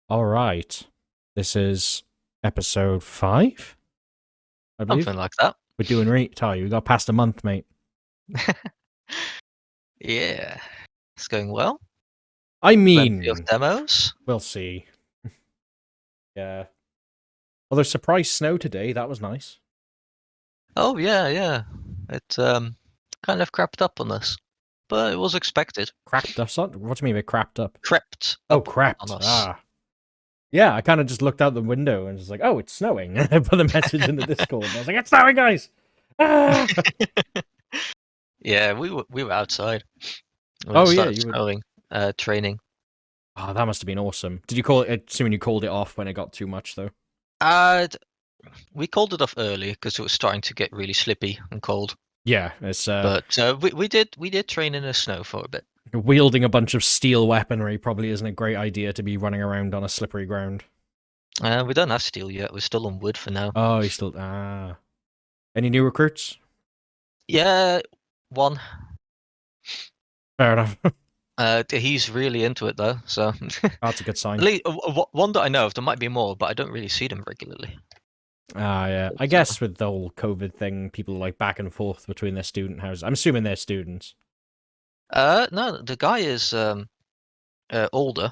All right. This is episode 5, I believe. Something like that. We're doing right, Ty. We got past a month, mate. Yeah, it's going well. I Plenty of mean, demos. we'll see. Yeah. Well, there's surprise snow today. That was nice. Oh yeah. It kind of crept up on us, but it was expected. Cracked up. What do you mean by cracked up? Crept Oh, up on crapped. us. Ah. Yeah, I kind of just looked out the window and was like, oh, it's snowing. I put a message in the Discord. And I was like, it's snowing, guys. Ah! Yeah, we were outside when it Oh, yeah, started you would. snowing. Training. Oh, that must have been awesome. Did you call it? Assuming you called it off when it got too much, though. And we called it off early because it was starting to get really slippy and cold. Yeah, it's But we did train in the snow for a bit. wielding a bunch of steel weaponry probably isn't a great idea to be running around on a slippery ground. We don't have steel yet. We're still on wood for now. Oh, you still Any new recruits? Yeah, one. Fair enough. He's really into it though, so That's a good at sign. least one that I know of. There might be more, but I don't really see them regularly. Yeah. I So, guess with the whole COVID thing, people like back and forth between their student houses. I'm assuming they're students. no, the guy is older.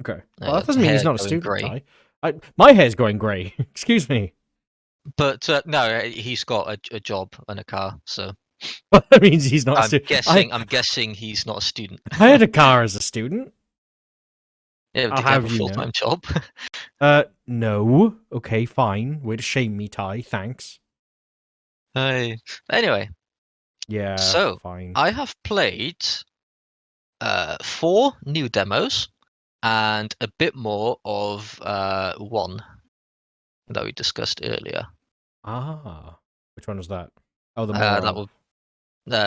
Okay. Well, that doesn't mean he's Hair not a going student, grey, Ty. My hair's going grey. Excuse me. but no, he's got a job and a car. So Well, that means he's not a I'm student. guessing he's not a student. I had a car as a student. Yeah, I'll did you have have a you know. full-time job? No. Okay, fine. Way to shame me, Ty. Thanks. Hey. Anyway, Yeah, so fine. I have played 4 new demos and a bit more of one that we discussed earlier. Ah. Which one was that? Oh, the That moral. would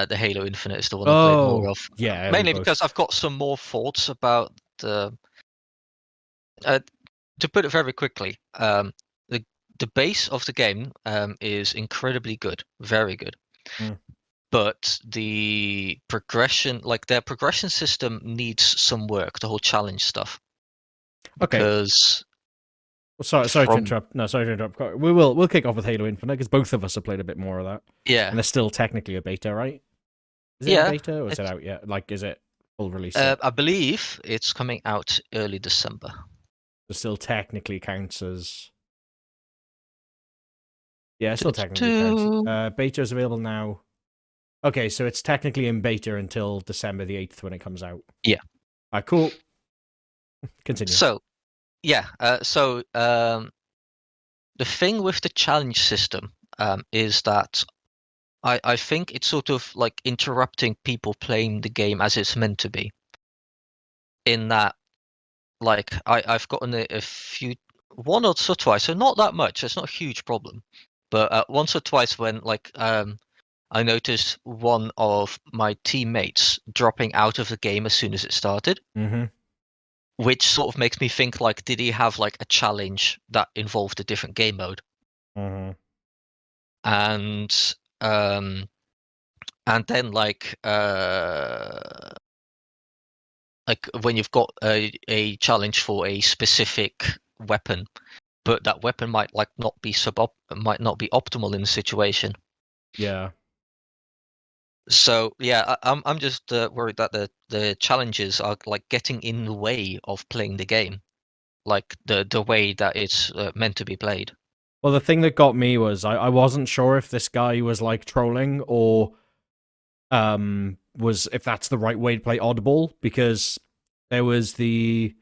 the Halo Infinite is the one I played more Oh, of. yeah, we Mainly because both. I've got some more thoughts about the. Uh, to put it very quickly, the base of the game is incredibly good, very good. Mm. But the progression, like their progression system, needs some work. The whole challenge stuff, Okay. because Well, sorry to from interrupt. No, sorry to interrupt. We'll kick off with Halo Infinite because both of us have played a bit more of that, and yeah, there's still technically a beta, right? Is it in yeah, beta or is it it's out yet? Like, is it full release yet? I believe it's coming out early December. It still technically counts as. Yeah, it still technically counts. Two. Beta is available now. Okay, so it's technically in beta until December the 8th when it comes out. Yeah. Cool. Continue. So yeah, the thing with the challenge system is that I think it's sort of like interrupting people playing the game as it's meant to be. In that, like, I've gotten a few, one or twice, so not that much. It's not a huge problem, but once or twice when I noticed one of my teammates dropping out of the game as soon as it started, Mm-hmm. which sort of makes me think like, did he have like a challenge that involved a different game mode? Mm-hmm. And um and then like when you've got a challenge for a specific weapon, but that weapon might like not be might not be optimal in the situation. Yeah. So yeah, I'm just worried that the challenges are like getting in the way of playing the game, like the way that it's meant to be played. Well, the thing that got me was I wasn't sure if this guy was like trolling or was if that's the right way to play oddball because there was the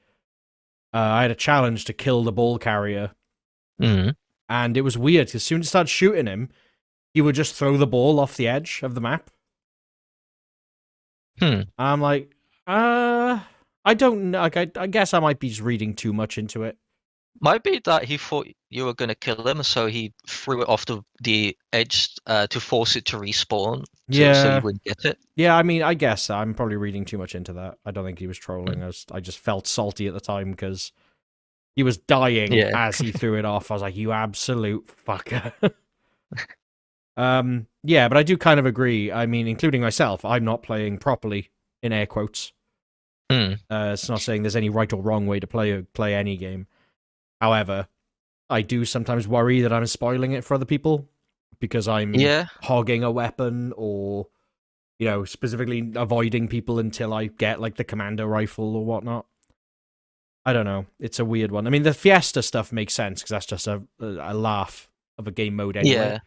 I had a challenge to kill the ball carrier Mm. and it was weird because as soon as I started shooting him, he would just throw the ball off the edge of the map. Hmm. I'm like, I don't know. Like, I guess I might be just reading too much into it. Might be that he thought you were going to kill him, so he threw it off the edge to force it to respawn, so you Yeah, wouldn't get it. yeah. I mean, I guess I'm probably reading too much into that. I don't think he was Hmm. trolling. I just felt salty at the time because he was dying Yeah. as he threw it off. I was like, you absolute fucker. Yeah, but I do kind of agree. I mean, including myself, I'm not playing properly in air quotes. Mm. It's not saying there's any right or wrong way to play any game. However, I do sometimes worry that I'm spoiling it for other people because I'm Yeah. hogging a weapon or, specifically avoiding people until I get like the commando rifle or whatnot. I don't know. It's a weird one. I mean, the Fiesta stuff makes sense because that's just a laugh of a game mode anyway. Yeah.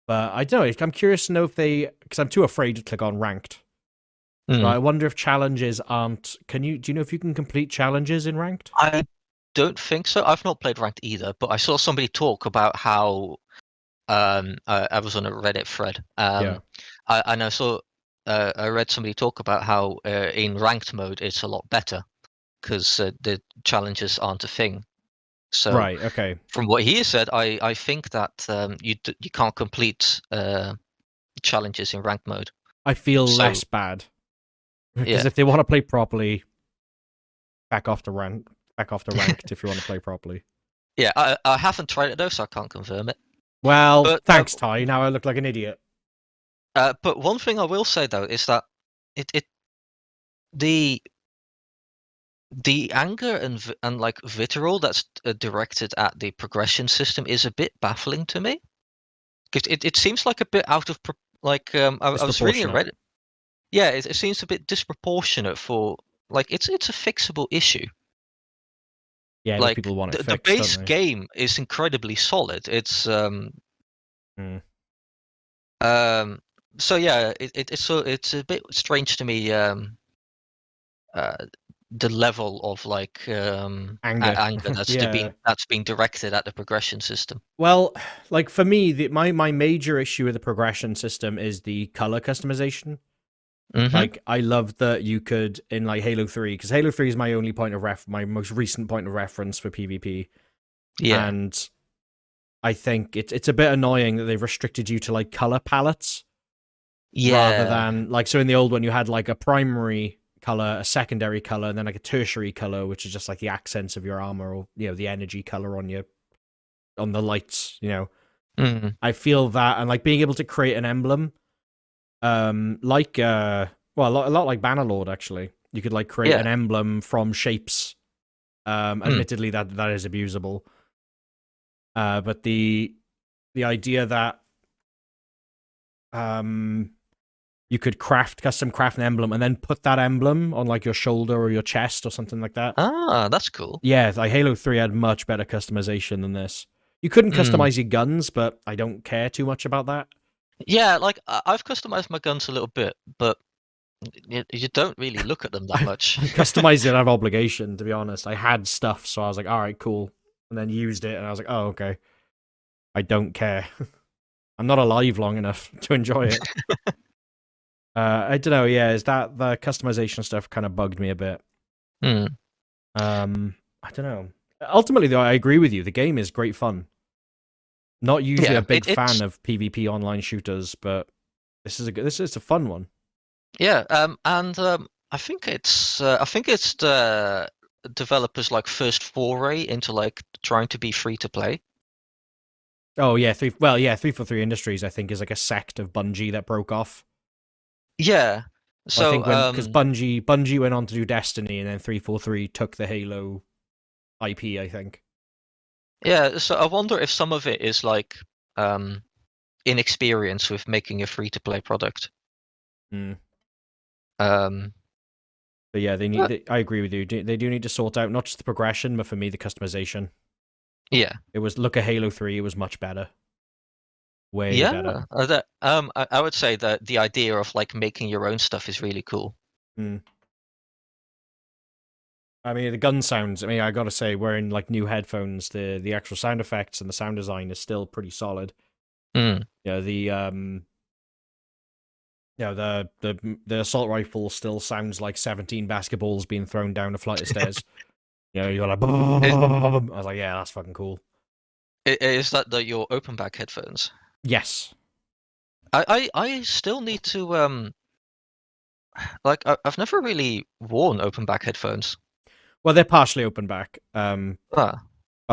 But I don't know. I'm curious to know if because I'm too afraid to click on ranked. Mm. But I wonder if challenges aren't. Do you know if you can complete challenges in ranked? I don't think so. I've not played ranked either, but I saw somebody talk about how I was on a Reddit thread. Yeah. I saw I read somebody talk about how in ranked mode it's a lot better because the challenges aren't a thing. So Right. Okay. from what he said, I think that you can't complete challenges in ranked mode. I feel So less bad because yeah, if they want to play properly, back off to ranked if you want to play properly. yeah. I haven't tried it though, so I can't confirm it. Well, But thanks, Ty. Now I look like an idiot. but one thing I will say though is that it the anger and like vitriol that's directed at the progression system is a bit baffling to me because it seems like a bit out of I was reading a Disproportionate. Reddit. Yeah, it seems a bit disproportionate for like it's a fixable issue. Yeah, but Like people want it the fixed, base don't they? game is incredibly solid. It's Mm. um so yeah, it's a bit strange to me uh the level of like Anger. anger Yeah. that's being directed at the progression system. Well, like for me, my major issue with the progression system is the color customization. Mm-hmm. Like, I love that you could in like Halo 3, because Halo 3 is my only my most recent point of reference for PvP, Yeah. and I think it's a bit annoying that they've restricted you to like color palettes rather Yeah. than like, so in the old one you had like a primary color, a secondary color, and then like a tertiary color, which is just like the accents of your armor or the energy color on the lights. Mm. I feel that, and like being able to create an emblem, like well, a lot like Bannerlord actually. You could like create Yeah. an emblem from shapes. Mm. Admittedly, that is abusable. But the idea that you could custom craft an emblem and then put that emblem on like your shoulder or your chest or something like that. Ah, that's cool. Yeah, like Halo 3 had much better customization than this. You couldn't Mm. customize your guns, but I don't care too much about that. Yeah, like I've customized my guns a little bit, but you don't really look at them that much. I customized it out of obligation, to be honest. I had stuff, so I was like, all right, cool. And then used it, and I was like, oh, okay. I don't care. I'm not alive long enough to enjoy it. I don't know, yeah, is that the customization stuff kind of bugged me a bit. Mm. I don't know. Ultimately, though, I agree with you. The game is great fun. Not usually Yeah, a big it's fan of PvP online shooters, but this is a fun one. yeah, and I think it's the developers like first foray into like trying to be free to play. Oh yeah, 343 Industries I think is like a sect of Bungie that broke off. Yeah. I So think because Bungie went on to do Destiny, and then 343 took the Halo IP. I think. yeah, so I wonder if some of it is like inexperience with making a free to play product. Mm. Um But yeah, but I agree with you. They do need to sort out not just the progression, but for me the customization. yeah. It was look at Halo 3. It was much better, way Yeah, better. I would say that the idea of like making your own stuff is really cool. Mm. I mean, the gun sounds. I mean, I gotta say, wearing like new headphones, the actual sound effects and the sound design is still pretty solid. Mm. The assault rifle still sounds like 17 basketballs being thrown down a flight of stairs. You're like, Is, I was like, yeah, that's fucking cool. is that your open back headphones? Yes. I still need to like I've never really worn open back headphones. Well, they're partially open back. Ah. But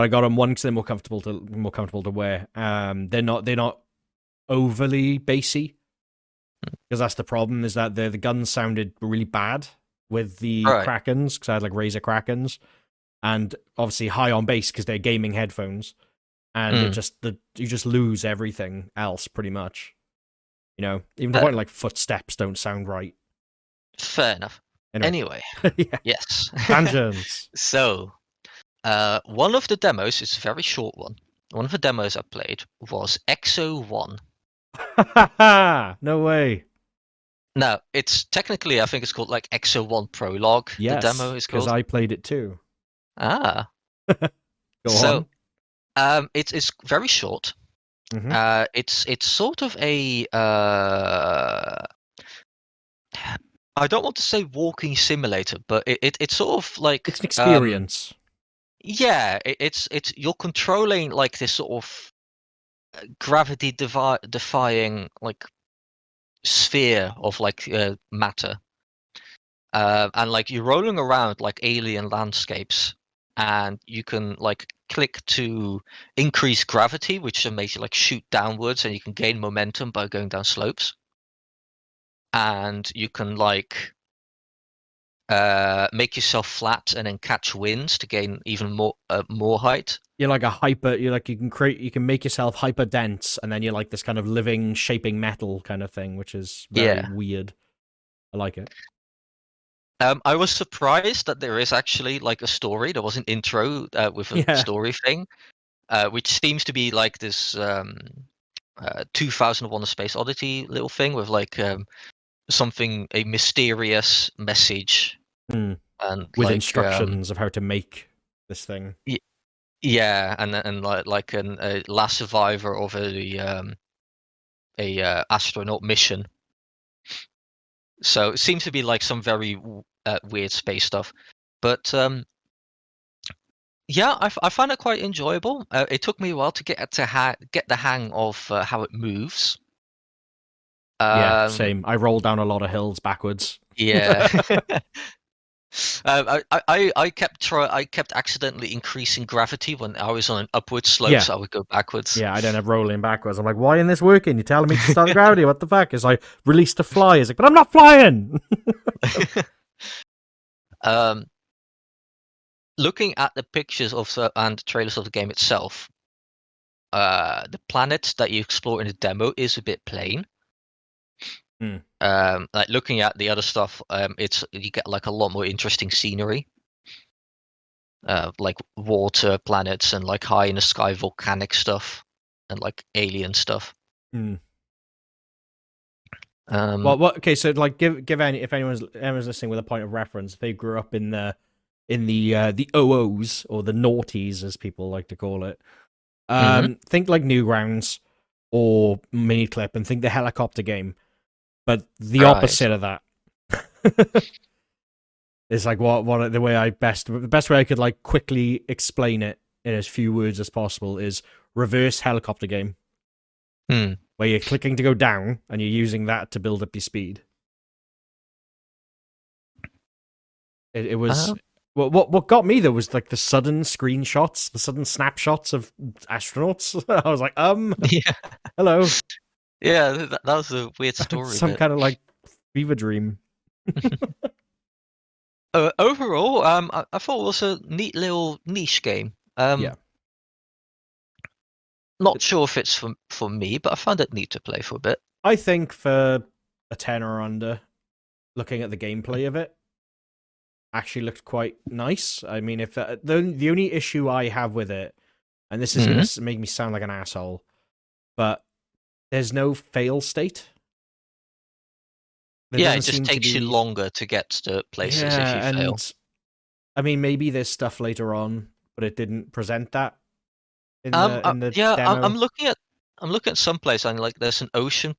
I got them one because they're more comfortable to wear. They're not overly bassy, because that's the problem. Is that the guns sounded really bad with the Right. Krakens, because I had like Razer Krakens, and obviously high on bass because they're gaming headphones, and Mm. you just lose everything else pretty much. Even to the Uh, point like footsteps don't sound right. Fair enough. Anyway, Anyway, yeah, yes. tangents. So, one of the demos, it's a very short one. One of the demos I played was X01. No way. Now, it's technically, I think it's called like X01 Prologue. The demo Yes, is because called. I played it too. Ah, Go so on. it's very short. Hmm. It's sort of a I don't want to say walking simulator, but it's sort of like It's an experience. yeah, it's you're controlling like this sort of gravity defying like sphere of like matter, and like you're rolling around like alien landscapes, and you can like click to increase gravity, which then makes you like shoot downwards, and you can gain momentum by going down slopes, and you can like make yourself flat and then catch winds to gain even more height. You're like a hyper. You can make yourself hyper dense, and then you're like this kind of living, shaping metal kind of thing, which is very Yeah. weird. I like it. I was surprised that there is actually like a story. There was an intro with a Yeah. story thing, which seems to be like this 2001: A Space Odyssey little thing with like a mysterious message Hmm. and With like instructions of how to make this thing. yeah, and like a last survivor of a astronaut mission. So it seems to be like some very weird space stuff, but yeah, I find it quite enjoyable. It took me a while to get the hang of how it moves. Yeah, Um, same. I roll down a lot of hills backwards. yeah. I kept accidentally increasing gravity when I was on an upward slope, Yeah. so I would go backwards. Yeah, I don't have rolling backwards. I'm like, why isn't this working? You're telling me to start gravity. What the fuck? It's like, release to fly. It's like, but I'm not flying. um, Looking at the pictures and trailers of the game itself, the planet that you explore in the demo is a bit plain. Hmm. Like looking at the other stuff, you get like a lot more interesting scenery, like water planets and like high in the sky volcanic stuff and like alien stuff. Hmm. Um, Well, what? Okay, so like, give any if anyone's listening with a point of reference, if they grew up in the OOs or the noughties as people like to call it. mhm. Think like Newgrounds or Miniclip, and think the helicopter game, but the Right. opposite of that. It's like what the best way I could like quickly explain it in as few words as possible is reverse helicopter game, Hmm. where you're clicking to go down and you're using that to build up your speed. It was Um, what got me though was like the sudden screenshots, the sudden snapshots of astronauts. I was like, yeah, hello, yeah. That was a weird story, some but kind of like fever dream. overall, I thought it was a neat little niche game. Yeah, Not sure if it's for me, but I found it neat to play for a bit. I think for a 10 or under, looking at the gameplay of it, actually looked quite nice. I mean, if the only issue I have with it, and this is Mhm. going to make me sound like an asshole, but there's no fail state. There Yeah, it doesn't just seem to takes you be. longer to get to places if you Yeah, fail. and I mean, maybe there's stuff later on, but it didn't present that in the Yeah, demo. I'm looking at some place and like there's an ocean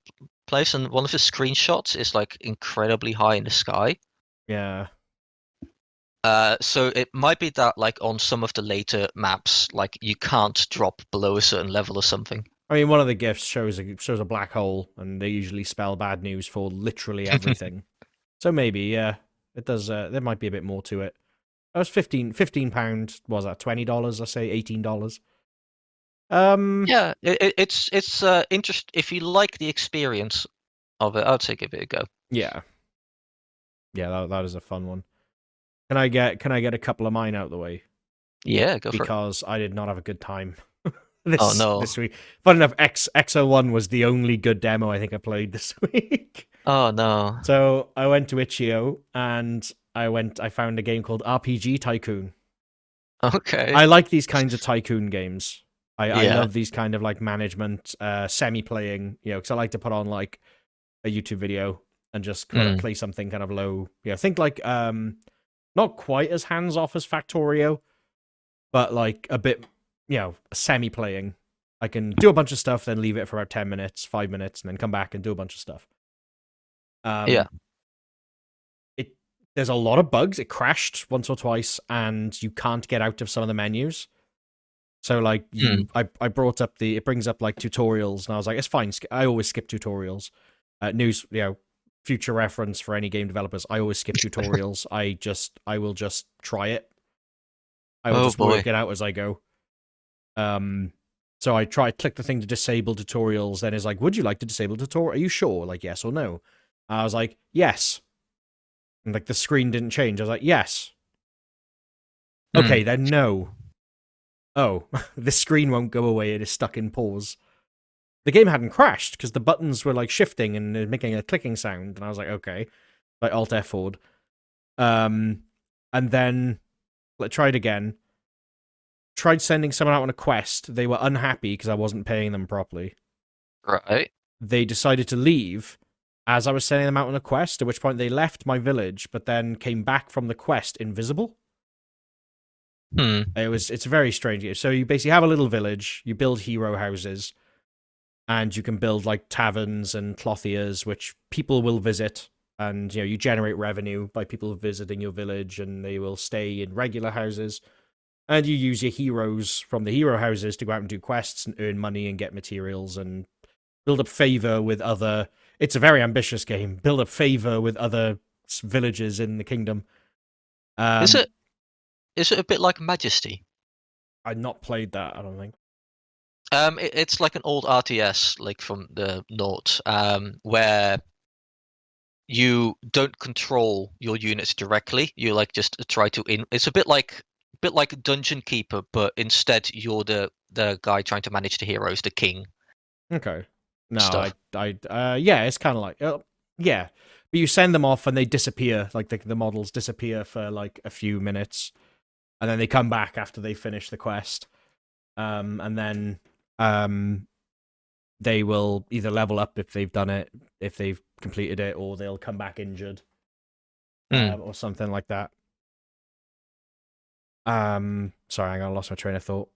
place, and one of the screenshots is like incredibly high in the sky. Yeah, So it might be that like on some of the later maps, like you can't drop below a certain level or something. I mean, one of the gifts shows a black hole, and they usually spell bad news for literally everything. So maybe, yeah, it does. There might be a bit more to it. That was £15. Was that $20? I say $18. Um, Yeah, it's interest if you like the experience of it, I'd say give it a go. yeah. Yeah, that is a fun one. Can I get a couple of mine out of the way? Yeah, go for it. Because I did not have a good time Oh no. this week. Fun enough, X01 was the only good demo I think I played this week. Oh no. So I went to Itch.io and I found a game called RPG Tycoon. Okay. I like these kinds of tycoon games. I Yeah. love these kind of like management, semi-playing, because I like to put on like a YouTube video and just kind of play something kind of low. Yeah, think like not quite as hands-off as Factorio, but like a bit, semi-playing. I can do a bunch of stuff, then leave it for about 10 minutes, 5 minutes, and then come back and do a bunch of stuff. Yeah. There's a lot of bugs. It crashed once or twice, and you can't get out of some of the menus. So like I brought up it brings up like tutorials, and I was like, it's fine. I always skip tutorials. News, future reference for any game developers. I always skip tutorials. I will just try it. I will just work it out as I go. So I click the thing to disable tutorials. Then it's like, would you like to disable tutorial? Are you sure? Like yes or no? I was like, yes. And like the screen didn't change. I was like, yes. Okay, then no. Oh, the screen won't go away. It is stuck in pause. The game hadn't crashed because the buttons were like shifting and making a clicking sound. And I was like, okay, like Alt F forward. And then I tried again. Tried sending someone out on a quest. They were unhappy because I wasn't paying them properly. Right. They decided to leave as I was sending them out on a quest, at which point they left my village, but then came back from the quest invisible. It's very strange. So you basically have a little village, you build hero houses, and you can build like taverns and clothiers, which people will visit, and you generate revenue by people visiting your village, and they will stay in regular houses. And you use your heroes from the hero houses to go out and do quests and earn money and get materials and build up favor with other. It's a very ambitious game. Build up favor with other villages in the kingdom. Is it a bit like Majesty? I've not played that, I don't think. It's like an old RTS, like from the Nought, where you don't control your units directly. You like just try to It's a bit like Dungeon Keeper, but instead you're the guy trying to manage the heroes, the king. Okay. No, Stuff. yeah, it's kind of like, yeah, but you send them off and they disappear. Like the models disappear for like a few minutes, and then they come back after they finish the quest. And then they will either level up if they've done it, if they've completed it, or they'll come back injured, or something like that. Sorry, I lost my train of thought.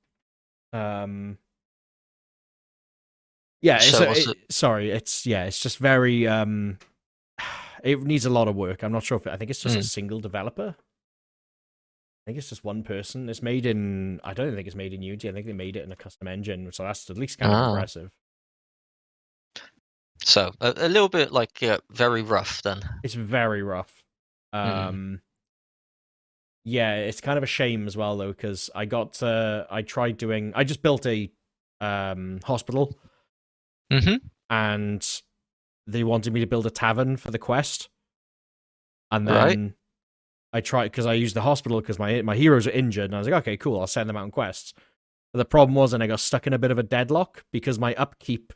Yeah, it's just very it needs a lot of work. I'm not sure I think it's just a single developer. I think it's just one person. It's made in I don't think it's made in Unity. I think they made it in a custom engine, so that's at least kind of impressive. So a little bit like very rough then. It's very rough. Yeah, it's kind of a shame as well though, because I just built a hospital. And they wanted me to build a tavern for the quest. And then I tried, because I used the hospital because my heroes are injured, and I was like, okay, cool, I'll send them out on quests. But the problem was, and I got stuck in a bit of a deadlock, because my upkeep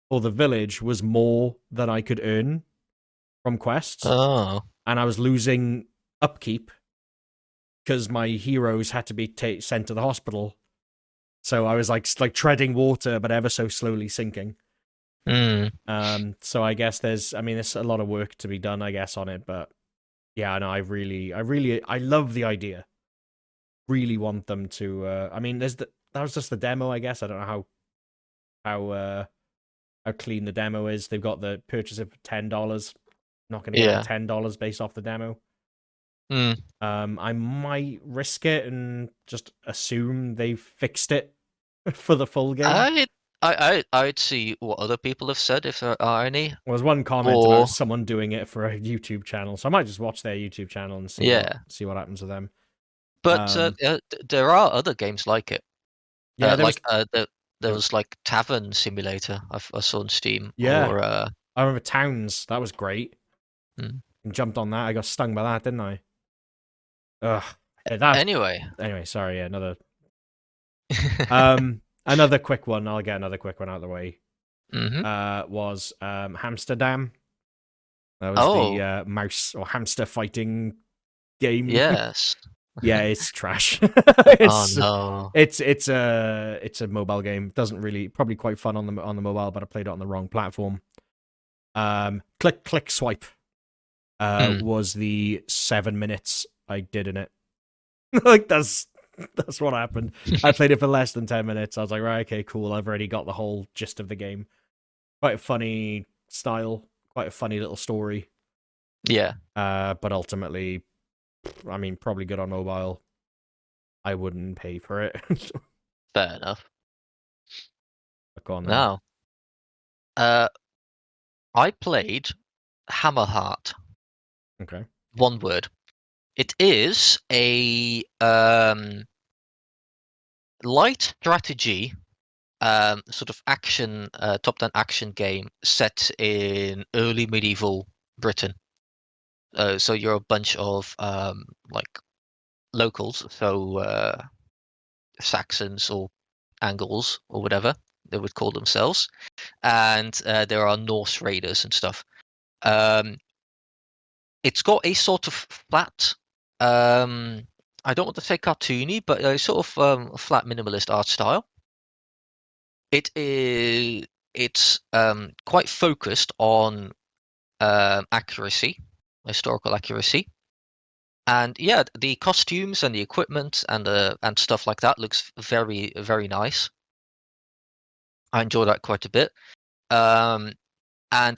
for the village was more than I could earn from quests. Oh. And I was losing upkeep because my heroes had to be sent to the hospital. So I was like treading water, but ever so slowly sinking. So I guess there's a lot of work to be done, I guess, on it, but yeah, no, I love the idea. Really want them to. That was just the demo, I guess. I don't know how clean the demo is. They've got the purchase of $10. Not going to get $10 based off the demo. I might risk it and just assume they've fixed it for the full game. I'd see what other people have said if there are any. Well, there's one comment about someone doing it for a YouTube channel, so I might just watch their YouTube channel and see what happens with them. But there are other games like it. Yeah, there was like Tavern Simulator I saw on Steam. Yeah, or, I remember Towns. That was great. and jumped on that. I got stung by that, didn't I? Ugh. Yeah, that's Anyway. anyway. Sorry. Yeah, another quick one. I'll get another quick one out of the way. Was Hamsterdam. That was the mouse or hamster fighting game. Yes. Yeah, it's trash. Oh no. It's a mobile game. Doesn't really probably quite fun on the mobile, but I played it on the wrong platform. Click swipe. Was the 7 minutes I did in it. Like that's what happened. I played it for less than 10 minutes. I was like, right, okay, cool. I've already got the whole gist of the game. Quite a funny style, quite a funny little story. Yeah. But ultimately, I mean, probably good on mobile. I wouldn't pay for it. Fair enough. Go on then. Now, I played Hammerheart. Okay. One word. It is a light strategy, sort of action, top-down action game set in early medieval Britain. So you're a bunch of like locals, so Saxons or Angles or whatever they would call themselves, and there are Norse raiders and stuff. It's got a sort of flat, I don't want to say cartoony, but a sort of flat minimalist art style. It's quite focused on accuracy, historical accuracy, and yeah, the costumes and the equipment and stuff like that looks very, very nice. I enjoy that quite a bit. And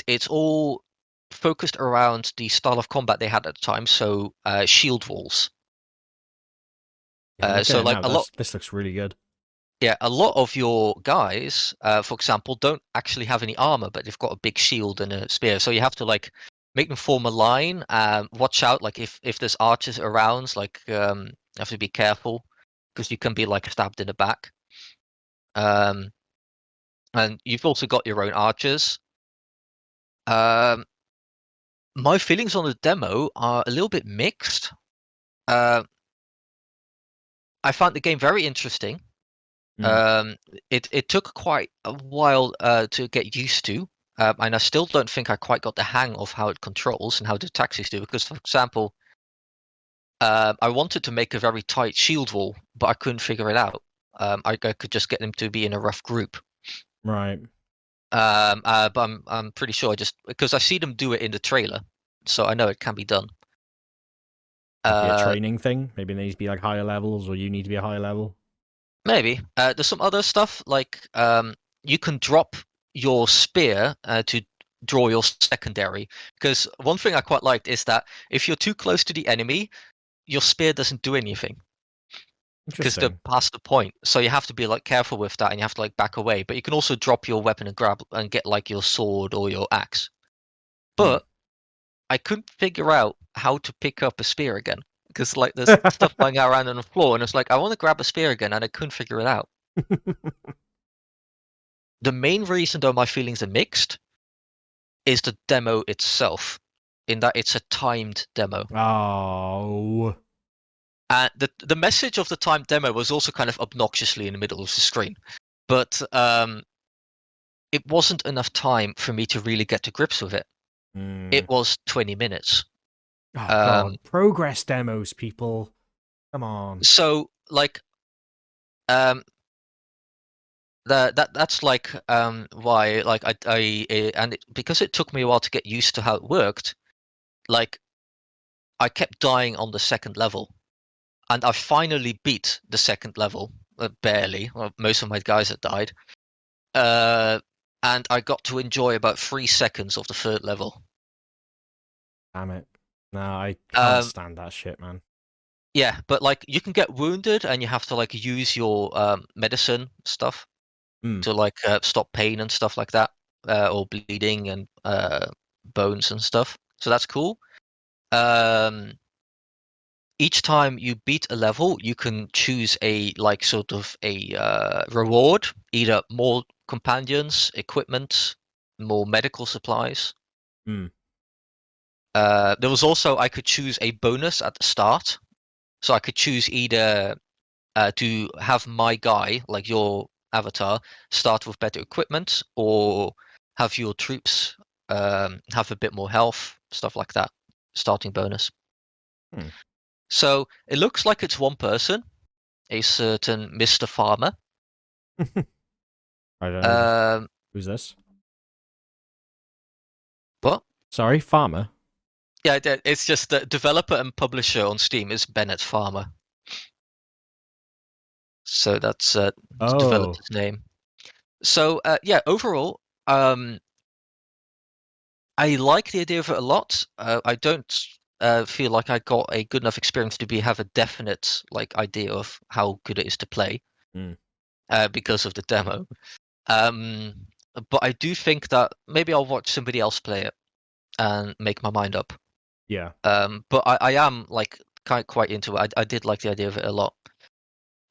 it's all focused around the style of combat they had at the time, so shield walls. Yeah, So like now. This looks really good. Yeah, a lot of your guys, for example, don't actually have any armor, but they've got a big shield and a spear. So you have to like make them form a line. Watch out, like if there's archers around, like you have to be careful because you can be like stabbed in the back. And you've also got your own archers. My feelings on the demo are a little bit mixed. I found the game very interesting. It took quite a while to get used to, and I still don't think I quite got the hang of how it controls and how the taxis do. Because, for example, I wanted to make a very tight shield wall, but I couldn't figure it out. I could just get them to be in a rough group. Right. But I'm pretty sure because I see them do it in the trailer, so I know it can be done. Might be a training thing. Maybe they need to be like higher levels, or you need to be a higher level. Maybe. There's some other stuff like you can drop your spear to draw your secondary. Because one thing I quite liked is that if you're too close to the enemy, your spear doesn't do anything because they're Interesting. past the point. So you have to be like careful with that, and you have to like back away. But you can also drop your weapon and grab and get like your sword or your axe. But I couldn't figure out how to pick up a spear again. Because like there's stuff lying around on the floor, and it's like I want to grab a spear again, and I couldn't figure it out. The main reason, though, my feelings are mixed is the demo itself, in that it's a timed demo. Oh. And the message of the timed demo was also kind of obnoxiously in the middle of the screen, but it wasn't enough time for me to really get to grips with it. It was 20 minutes. Oh God! Progress demos, people. Come on. So like, that's like why like because it took me a while to get used to how it worked. Like, I kept dying on the second level, and I finally beat the second level, barely. Well, most of my guys had died, and I got to enjoy about 3 seconds of the third level. Damn it! No, I can't stand that shit, man. Yeah, but like you can get wounded, and you have to like use your medicine stuff to like stop pain and stuff like that, or bleeding and bones and stuff. So that's cool. Each time you beat a level, you can choose a like sort of a reward, either more companions, equipment, more medical supplies. There was also I could choose a bonus at the start, so I could choose either to have my guy, like your avatar, start with better equipment, or have your troops have a bit more health, stuff like that. Starting bonus. Hmm. So it looks like it's one person, a certain Mr. Farmer. I don't know. Um, Who's this? what? Sorry, Farmer. Yeah, it's just the developer and publisher on Steam is Bennett Farmer. So that's the Oh. developer's name. So yeah, overall, I like the idea of it a lot. I don't feel like I got a good enough experience to have a definite like idea of how good it is to play Mm. because of the demo. Um, but I do think that maybe I'll watch somebody else play it and make my mind up. Yeah. But I am like quite into it. I did like the idea of it a lot.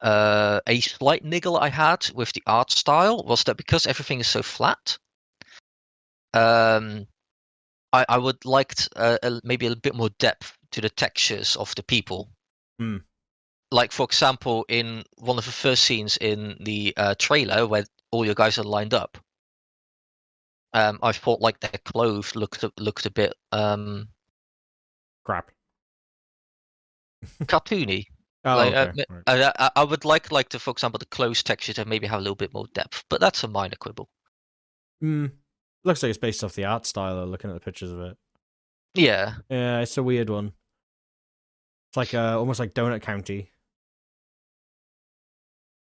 A slight niggle I had with the art style was that because everything is so flat, um, I would like maybe a bit more depth to the textures of the people. Mm. Like for example, in one of the first scenes in the trailer where all your guys are lined up, I thought like their clothes looked a bit Crap. cartoony. Oh, Like okay. Right. I would like to, for example, the clothes texture to maybe have a little bit more depth, but that's a minor quibble. Mm. Looks like it's based off the art style. Looking at the pictures of it. Yeah. Yeah, it's a weird one. It's like almost like Donut County.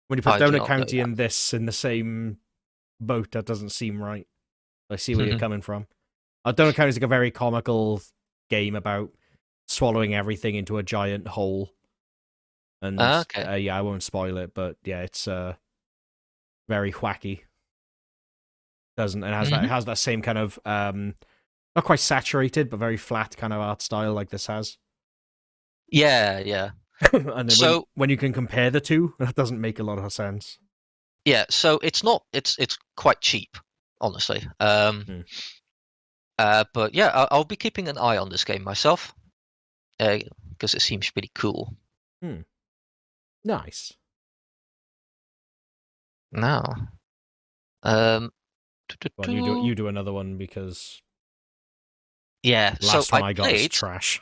When you put I do Donut not know County and this in the same boat, that doesn't seem right. I see where you're that. coming from. Donut County is like a very comical game about swallowing everything into a giant hole. And Okay. yeah, I won't spoil it, but yeah, it's very wacky. Doesn't it has that it Mhm. has that same kind of not quite saturated, but very flat kind of art style like this has. Yeah, yeah. And then So when you can compare the two, that doesn't make a lot of sense. yeah, so it's not it's quite cheap, honestly. Hmm. But yeah, I'll be keeping an eye on this game myself because it seems pretty cool. Hmm. Nice. Now, um, Well, you do another one because yeah. So last one I I got was played. trash.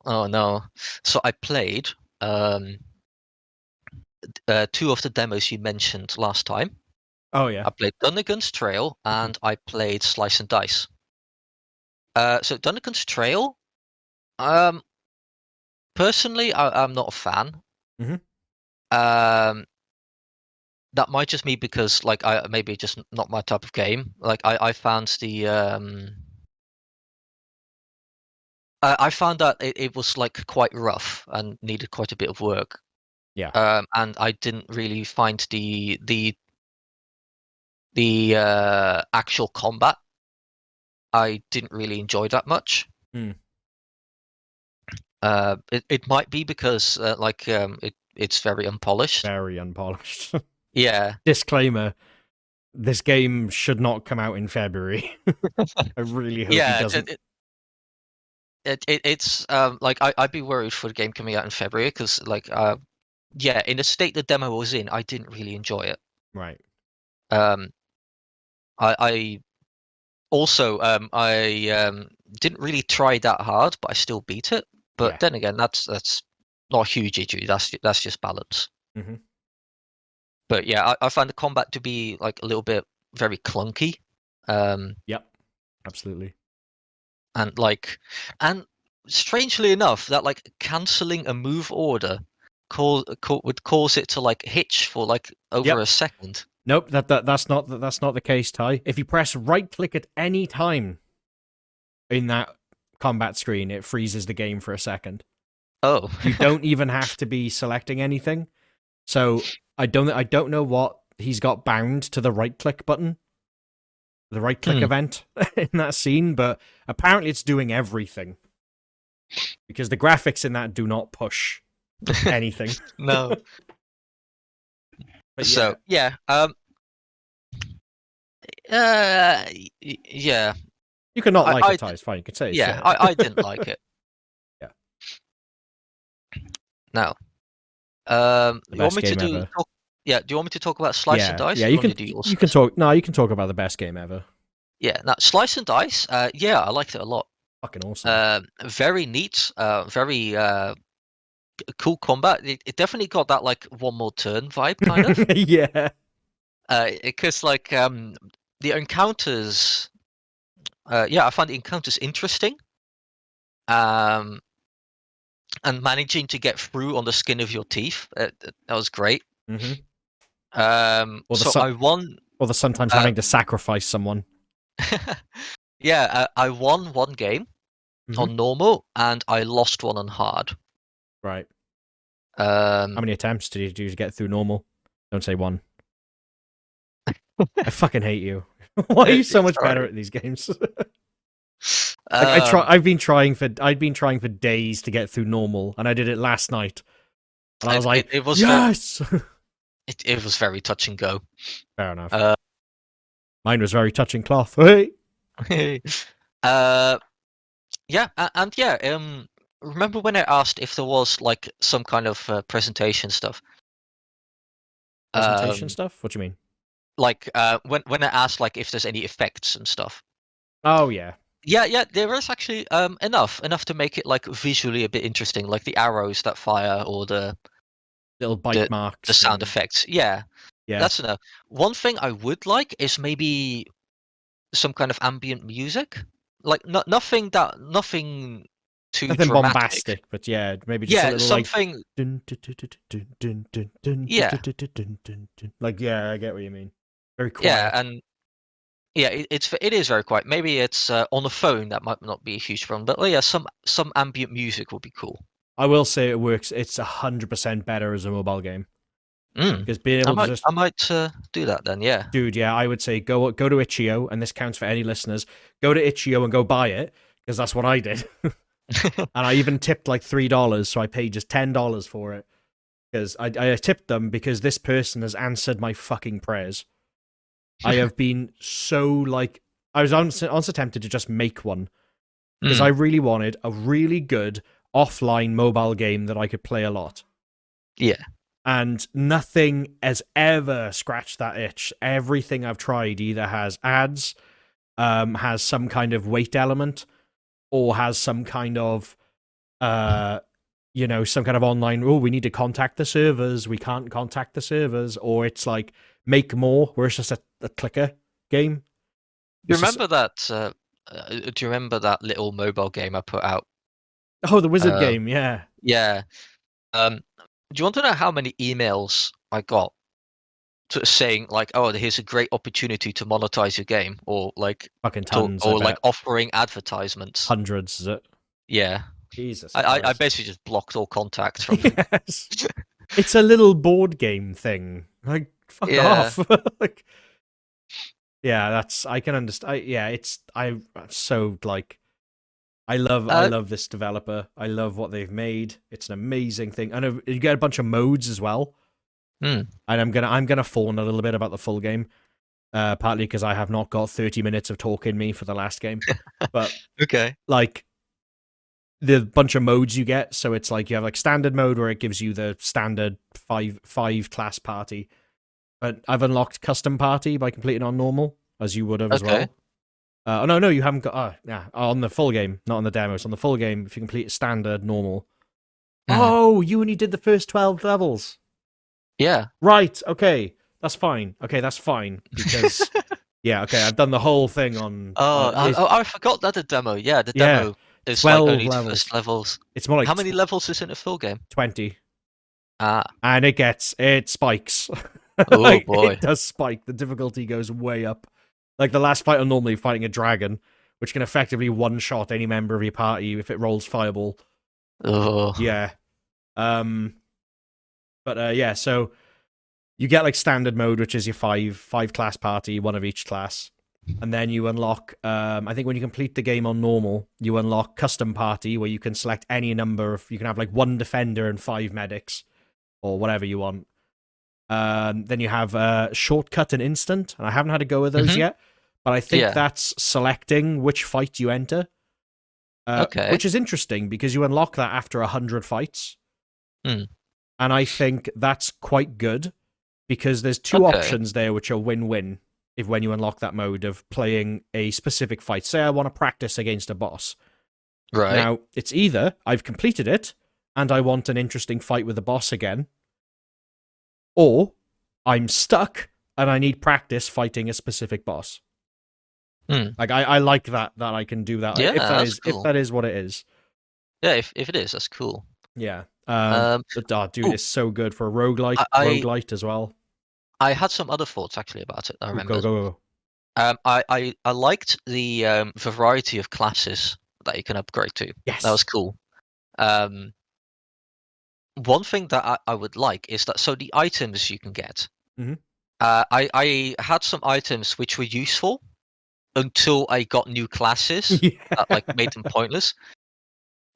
Oh no! So I played um two of the demos you mentioned last time. Oh yeah. I played Dunnigan's Trail and I played Slice and Dice. So Dunnigan's Trail, um, personally, I'm not a fan. Mhm. Um, that might just be because like I maybe just not my type of game. Like I found I found that it was like quite rough and needed quite a bit of work. Yeah. And I didn't really find the actual combat. I didn't really enjoy that much. Hmm. It might be because it's very unpolished. Very unpolished. Yeah, Disclaimer: this game should not come out in February. I really hope he yeah. doesn't. It's like I'd be worried for the game coming out in February because like yeah, in the state the demo was in, I didn't really enjoy it. Right. Um, I also I didn't really try that hard, but I still beat it. But Yeah. then again, that's not a huge issue. That's just balance. Hmm. But yeah, I find the combat to be like a little bit very clunky. Um, Yep. Absolutely. and like and strangely enough, that like canceling a move order would cause it to like hitch for like over a Yep. second. Nope. That's not the case, Ty. If you press right click at any time in that combat screen, it freezes the game for a second. Oh. You don't even have to be selecting anything. So I don't know what he's got bound to the right click button, the right click Hmm. event in that scene, but apparently it's doing everything because the graphics in that do not push anything. No. But yeah, So yeah, yeah. You can not like it, Ty. It's fine. You can say it's shit. I didn't like it. Yeah. Now, The you want best me to game do? ever. Yeah. Do you want me to talk about Slice and Dice? Yeah. Or You want can. me to do yours You can first? talk. No, you can talk about the best game ever. Yeah. Now, Slice and Dice. Yeah, I liked it a lot. Fucking awesome. Very neat. Very cool combat. It definitely got that like one more turn vibe, kind of. Yeah. Because like the encounters. Yeah, I find the encounters interesting. And managing to get through on the skin of your teeth. That was great. Mm-hmm. So I won. Or the sometimes having to sacrifice someone. Yeah, I won one game on normal, and I lost one on hard. Right. How many attempts did you do to get through normal? Don't say one. I fucking hate you. Why are you so much better at these games? I've been trying for days to get through normal, and I did it last night. And I was like, it was yes. It was very touch and go. Fair enough. Mine was very touching cloth. Hey. Yeah, and yeah. Remember when I asked if there was like some kind of presentation stuff? Presentation stuff? What do you mean? Like when I asked like if there's any effects and stuff. Oh yeah. Yeah, there is actually enough to make it like visually a bit interesting, like the arrows that fire or the little bite marks, the sound effects. Yeah, that's enough. One thing I would like is maybe some kind of ambient music, like nothing too dramatic. Bombastic, but yeah, maybe just a little something. Like yeah, I get what you mean. Very quiet. Yeah, and yeah, it is very quiet. Maybe it's on the phone that might not be a huge problem, but yeah, some ambient music would be cool. I will say it works. It's 100% better as a mobile game. Because being able to I might do that then. Yeah, dude. Yeah, I would say go to Itch.io, and this counts for any listeners. Go to Itch.io and go buy it, because that's what I did. And I even tipped like $3, so I paid just $10 for it. Because I tipped them because this person has answered my fucking prayers. I have been so like I was honestly tempted to just make one because I really wanted a really good offline mobile game that I could play a lot. Yeah, and nothing has ever scratched that itch. Everything I've tried either has ads, has some kind of weight element, or has some kind of some kind of online, oh, we need to contact the servers, we can't contact the servers, or it's like make more, where it's just a clicker game. Do you remember that little mobile game I put out? Oh, the wizard game, yeah. Yeah. Do you want to know how many emails I got saying like, oh, here's a great opportunity to monetize your game, or like fucking tons, or like offering advertisements? Hundreds, is it? Yeah. Jesus. I basically just blocked all contacts from them. Yes. It's a little board game thing. Like, fuck off. Like, yeah, that's, I can understand. I'm so like, I love this developer. I love what they've made. It's an amazing thing. And you get a bunch of modes as well. And I'm gonna fawn a little bit about the full game, partly because I have not got 30 minutes of talk in me for the last game. But okay, like the bunch of modes you get. So it's like you have like standard mode where it gives you the standard five class party. But I've unlocked custom party by completing on normal, as you would have as well. Oh no, you haven't got. On the full game, not on the demos. On the full game, if you complete standard normal. Oh, you only did the first 12 levels. Yeah. Right. Okay, that's fine. Because I've done the whole thing on. I forgot that the demo. Yeah, the demo is 12 like only levels. The first levels. It's more like how many levels is in a full game? 20. And it spikes. Oh like, boy, it does spike. The difficulty goes way up. Like the last fight, I'm normally fighting a dragon, which can effectively one-shot any member of your party if it rolls fireball. Oh. Yeah. So you get like standard mode, which is your five class party, one of each class. And then you unlock, I think when you complete the game on normal, you unlock custom party, where you can select any number of, you can have like 1 defender and 5 medics, or whatever you want. Then you have shortcut and instant, and I haven't had a go with those yet, but I think Yeah. that's selecting which fight you enter. Okay. Which is interesting because you unlock that after 100 fights. Hmm. And I think that's quite good because there's two Okay. options there which are win-win if when you unlock that mode of playing a specific fight. Say I want to practice against a boss. Right. Now, it's either I've completed it and I want an interesting fight with the boss again, or I'm stuck and I need practice fighting a specific boss. Like I like that I can do that. Yeah, if that's cool. that is what it is. Yeah, if it is, that's cool. Yeah. Dude, ooh, it's so good for a roguelite as well. I had some other thoughts actually about it. I Ooh, remember. go. I liked the variety of classes that you can upgrade to. Yes. That was cool. One thing that I would like is that the items you can get. Mhm. I had some items which were useful until I got new classes that like made them pointless.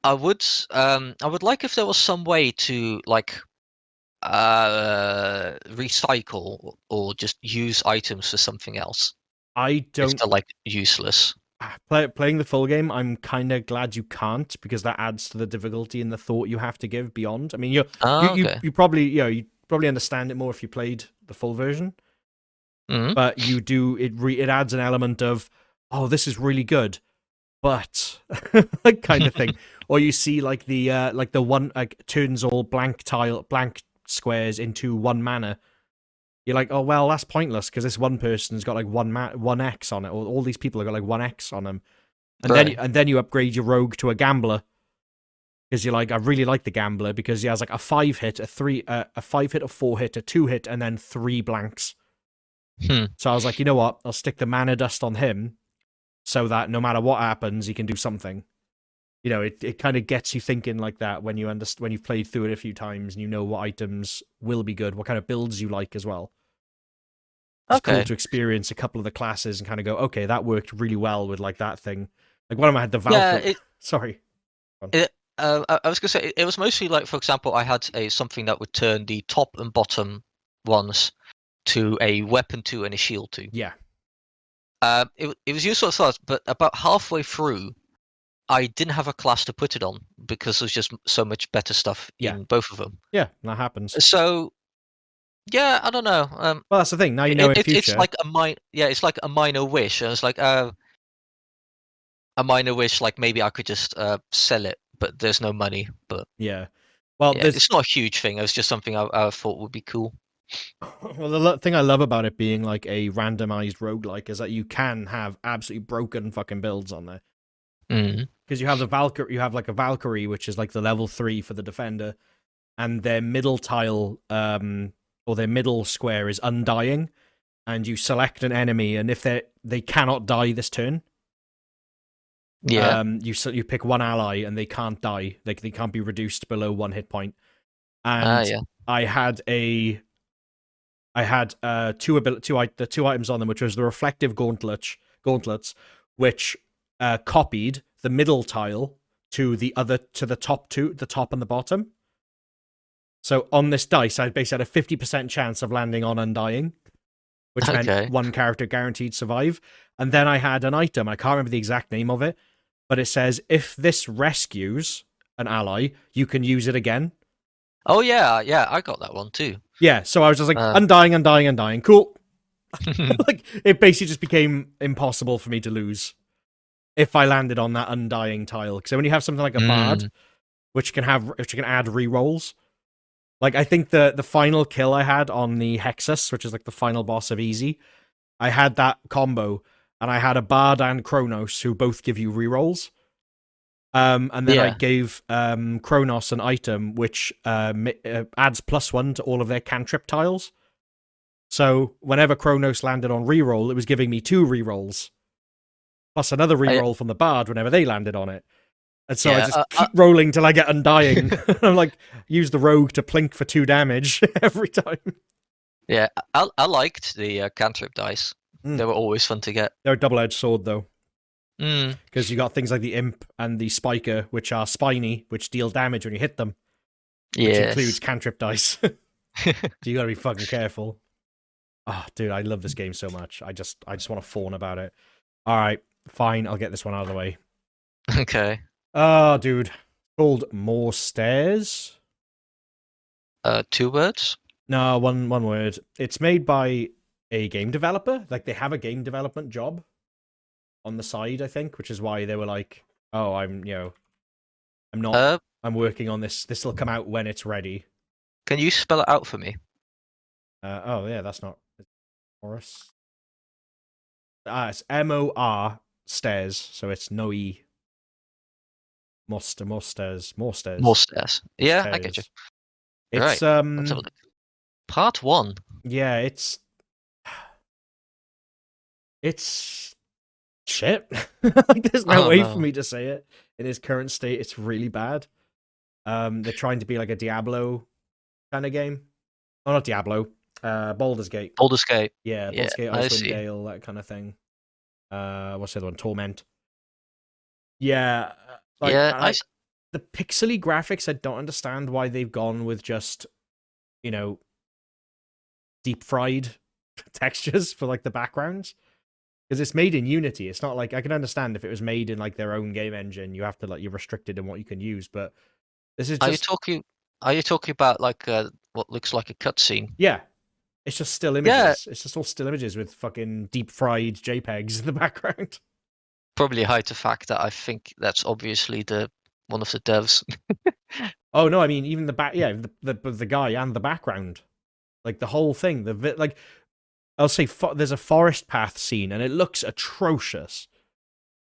I would like if there was some way to like recycle or just use items for something else I if don't they're like useless. playing the full game. I'm kind of glad you can't because that adds to the difficulty and the thought you have to give beyond. I mean, Okay. you probably you probably understand it more if you played the full version, Mhm. but you do it adds an element of, oh, this is really good, but like kind of thing. Or you see like the one like turns all blank squares into one mana. You're like, oh well, that's pointless because this one person's got like one X on it, or all these people have got like one X on them, and Right. then you upgrade your rogue to a gambler because you're like, I really like the gambler because he has like a 5-hit, a 5-hit, a 4-hit, a 2-hit, and then 3 blanks. So I was like, you know what? I'll stick the mana dust on him so that no matter what happens, he can do something. You know, it kind of gets you thinking like that when when you've played through it a few times and you know what items will be good, what kind of builds you like as well. It's cool Okay. to experience a couple of the classes and kind of go, okay, that worked really well with like that thing. Like one of them had the Valkyrie. Yeah. Sorry. I was gonna say it was mostly like, for example, I had something that would turn the top and bottom ones to a weapon 2 and a shield 2. Yeah. It was useful at first, but about halfway through, I didn't have a class to put it on because there's just so much better stuff in both of them. Yeah, that happens. So yeah, I don't know. Well, that's the thing. Now you know in future. It's like it's like a minor wish. And it's like a minor wish. Like maybe I could just sell it, but there's no money. But yeah. Well, yeah, it's not a huge thing. It was just something I thought would be cool. Well, the thing I love about it being like a randomized roguelike is that you can have absolutely broken fucking builds on there. Because you have the Valkyrie, you have like a Valkyrie, which is like the level 3 for the defender, and their middle tile, or their middle square is undying, and you select an enemy, and if they cannot die this turn, yeah, you pick one ally, and they can't die, they can't be reduced below 1 hit point. And yeah. I had the two items on them, which was the reflective gauntlets, which copied the middle tile to the top two, the top and the bottom. So on this dice, I basically had a 50% chance of landing on Undying, which meant one character guaranteed survive. And then I had an item, I can't remember the exact name of it, but it says, if this rescues an ally, you can use it again. Oh yeah, I got that one too. Yeah, so I was just like, undying, cool. Like, it basically just became impossible for me to lose if I landed on that undying tile. Because when you have something like a bard, which can add rerolls, like I think the final kill I had on the Hexus, which is like the final boss of Easy, I had that combo, and I had a bard and Kronos who both give you rerolls. And then I gave Kronos an item which adds +1 to all of their cantrip tiles. So whenever Kronos landed on reroll, it was giving me 2 rerolls, plus another reroll from the bard whenever they landed on it. And so I just keep rolling till I get Undying. I'm like, use the rogue to plink for 2 damage every time. Yeah, I liked the cantrip dice. They were always fun to get. They're a double-edged sword, though. Because you got things like the Imp and the Spiker, which are spiny, which deal damage when you hit them. Which includes cantrip dice. So you gotta be fucking careful. Oh, dude, I love this game so much. I just want to fawn about it. All right, fine. I'll get this one out of the way. Okay. Oh, dude, called More Stairs. 2 words. No, one word. It's made by a game developer. Like they have a game development job on the side, I think, which is why they were like, "Oh, I'm not. I'm working on this. This will come out when it's ready." Can you spell it out for me? Oh yeah, that's not Morris. It's MOR stairs, so it's no E. More stairs. More stairs. Yeah, I get you. Stairs. Right. It's Let's have a look. Part 1. yeah, it's shit. Like there's no way for me to say it. In its current state, it's really bad. They're trying to be like a Diablo kind of game. Oh, not Diablo. Baldur's Gate. Baldur's Gate. Yeah, Yeah, Baldur's Gate, I Icewind see. Dale, that kind of thing. What's the other one? Torment. Yeah, like Yeah, the pixely graphics. I don't understand why they've gone with just, you know, deep fried textures for like the backgrounds, because it's made in Unity. It's not like I can understand if it was made in like their own game engine. You have to like you're restricted in what you can use, but this is Are you just talking? Are you talking about like what looks like a cutscene? yeah. It's just still Yeah, images. It's just all still images with fucking deep fried JPEGs in the background. probably hide the fact that I think that's obviously the one of the devs. Oh no, I mean even the back, yeah, the guy and the background, like the whole thing. Like I'll say there's a forest path scene and it looks atrocious.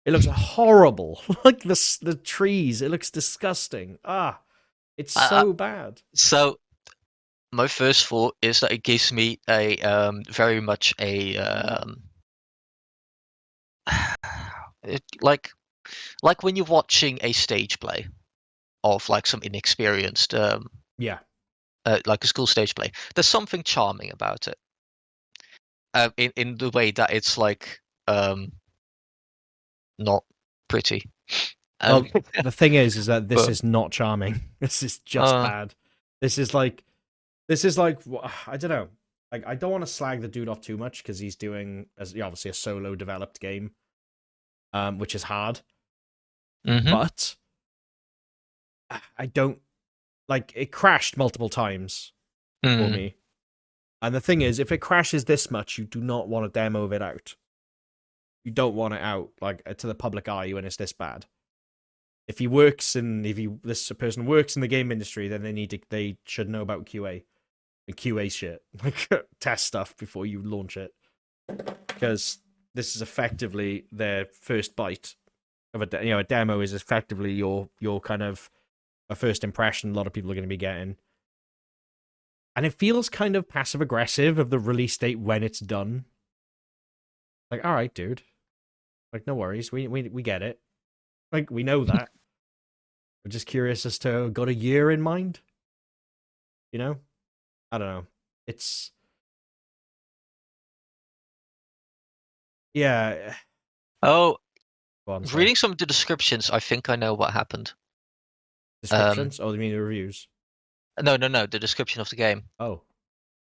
It looks horrible. Like the trees, it looks disgusting. Ah, it's I, so bad. so my first thought is that it gives me a very much a like when you're watching a stage play of like some inexperienced Yeah. like a school stage play. There's something charming about it. In the way that it's like not pretty. Well, the thing is that this but is not charming. This is just bad. This is like I don't know. Like I don't want to slag the dude off too much because he's doing obviously a solo developed game, which is hard. But I don't like it crashed multiple times for me. And the thing is, if it crashes this much, you do not want to demo it out. You don't want it out like to the public eye when it's this bad. If this person works in the game industry, then they should know about QA and QA shit, like test stuff before you launch it, because this is effectively their first bite of a demo is effectively your kind of a first impression. A lot of people are going to be getting, and it feels kind of passive aggressive of the release date when it's done. Like, all right, dude, like no worries, we get it, like we know that. I'm just curious as to got a year in mind, you know? I don't know. It's yeah. Oh, Go on, sorry. reading some of the descriptions, I think I know what happened. Descriptions? Oh, you mean the reviews? No, the description of the game. Oh.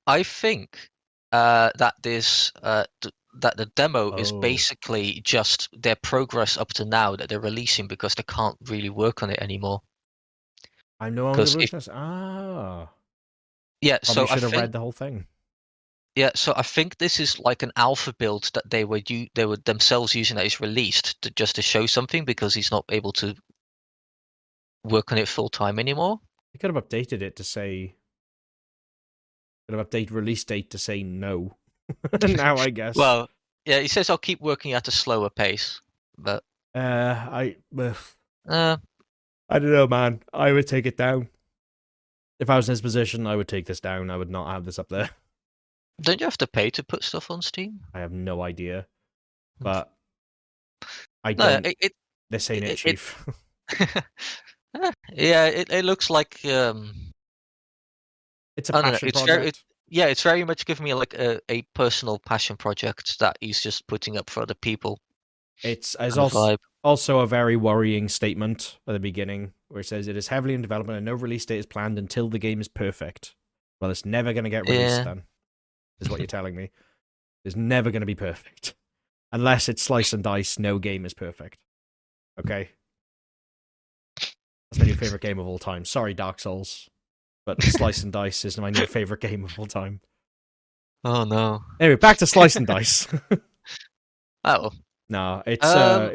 I think that this that the demo is Oh. basically just their progress up to now that they're releasing because they can't really work on it anymore. I'm no longer Because working. Ah. yeah, Probably so I should have think read the whole thing. yeah, so I think this is like an alpha build that they were themselves using that is released just to show something because he's not able to work on it full time anymore. You could have updated it to say could have updated release date to say no. Now I guess. Well, yeah, he says I'll keep working at a slower pace, but I uh, I don't know, man. I would take it down. If I was in his position, I would take this down. I would not have this up there. don't you have to pay to put stuff on Steam? I have no idea. But I No, don't. This ain't it, Chief. yeah, it looks like It's a I don't know. passion project. It's very much giving me like a personal passion project that he's just putting up for other people. It's Kind of vibe. also a very worrying statement at the beginning where it says it is heavily in development and no release date is planned until the game is perfect. Well, it's never going to get released Yeah. then. is what you're telling me. It's never going to be perfect. Unless it's slice and dice, no game is perfect. Okay? That's my new favorite game of all time. Sorry, Dark Souls. But slice and dice is my new favorite game of all time. Oh no. Anyway, back to slice and dice. Oh. No, it's a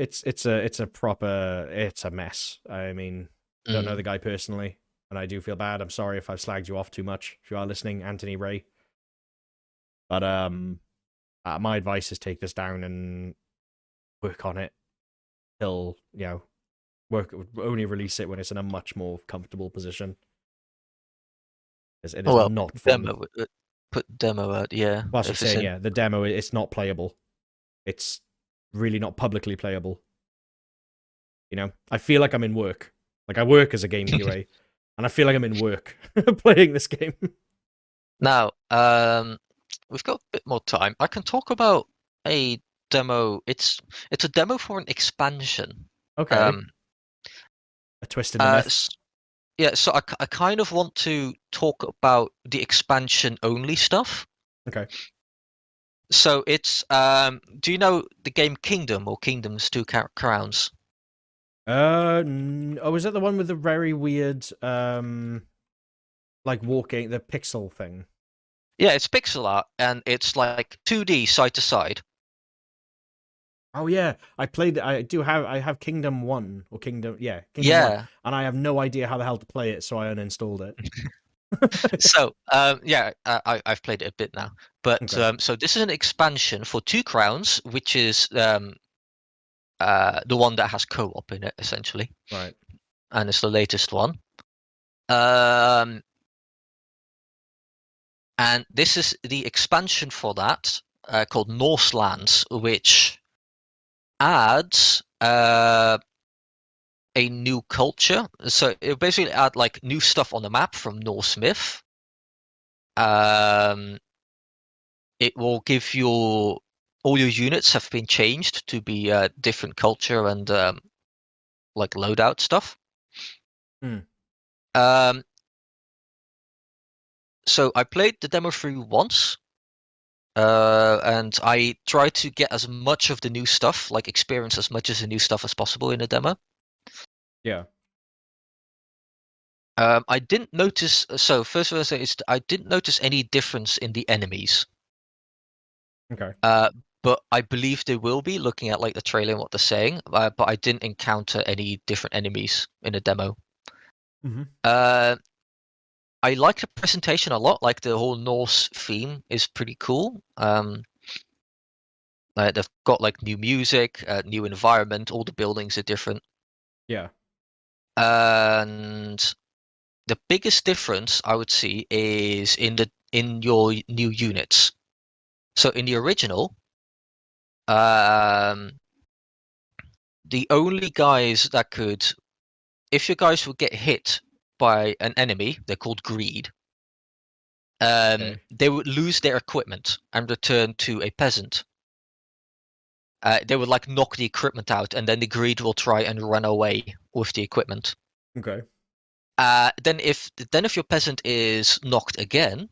mess. I mean, I don't know the guy personally, and I do feel bad. I'm sorry if I've slagged you off too much. If you are listening, Anthony Ray. But my advice is take this down and work on it till only release it when it's in a much more comfortable position. It is not fun. Put demo out, yeah. Well, that's what I'm saying. Yeah, the demo, it's not playable. It's really not publicly playable. You know, I feel like I'm in work. Like I work as a game QA, and I feel like I'm in work playing this game. Now, we've got a bit more time. I can talk about a demo. It's a demo for an expansion. Okay. A twist in the myth. Yeah, so I kind of want to talk about the expansion only stuff. Okay. So it's do you know the game Kingdom or Kingdoms Two Crowns? Oh, is that the one with the very weird like walking the pixel thing? Yeah, it's pixel art and it's like 2D side to side. Oh yeah, I have Kingdom 1 or Kingdom 1, and I have no idea how the hell to play it, so I uninstalled it. So I've played it a bit now, but okay. So this is an expansion for 2 Crowns, which is the one that has co-op in it essentially, right? And it's the latest one. And this is the expansion for that called Norselands, which adds a new culture. So it basically add like new stuff on the map from Norse myth. It will give all your units have been changed to be different culture and like loadout stuff. So I played the demo through once. And I tried to get as much of the new stuff, like experience as much of the new stuff as possible in the demo. Yeah. I didn't notice. So first of all, I didn't notice any difference in the enemies. Okay. But I believe there will be, looking at like the trailer and what they're saying. But I didn't encounter any different enemies in the demo. I like the presentation a lot. Like the whole Norse theme is pretty cool. They've got like new music, new environment. All the buildings are different. Yeah. And the biggest difference I would see is in your new units. So in the original, the only guys that could, if your guys would get hit by an enemy, they're called greed. They would lose their equipment and return to a peasant. They would like knock the equipment out, and then the greed will try and run away with the equipment. Okay. Then if your peasant is hit again,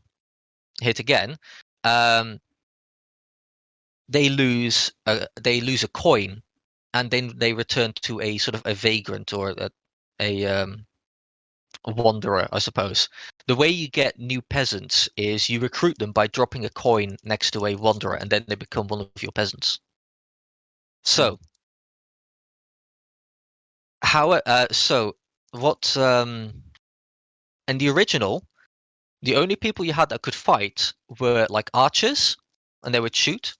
they lose a coin, and then they return to a sort of a vagrant or a wanderer, I suppose. The way you get new peasants is you recruit them by dropping a coin next to a wanderer, and then they become one of your peasants. So, what? In the original, the only people you had that could fight were like archers, and they would shoot.